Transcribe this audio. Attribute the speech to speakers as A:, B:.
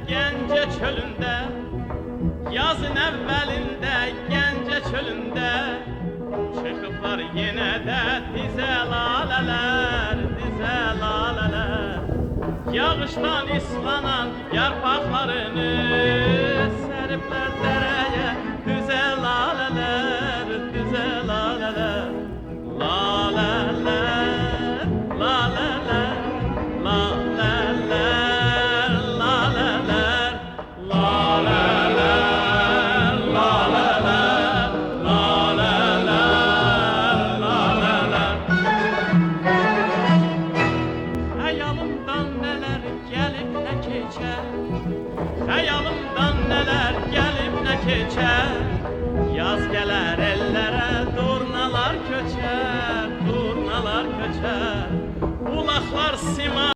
A: Gəncə çölündə, yazın əvvəlində Gəncə çölündə çıxıblar yenə də dizə lalələr, dizə lalələr. Yağışdan islanan yarpaqlarını səriblər dərəyə, düzə lalələr, düzə lalələr. Lalələr, lalələr, lalələr, lalələr, lalələr, lalələr, lalələr, lalələr. Xəyalımdan nələr gəlib nə keçər, xəyalımdan nələr gəlib nə keçər. Yaz gələr ellərə, durnalar köçər, durnalar köçər. Bulaqlar sima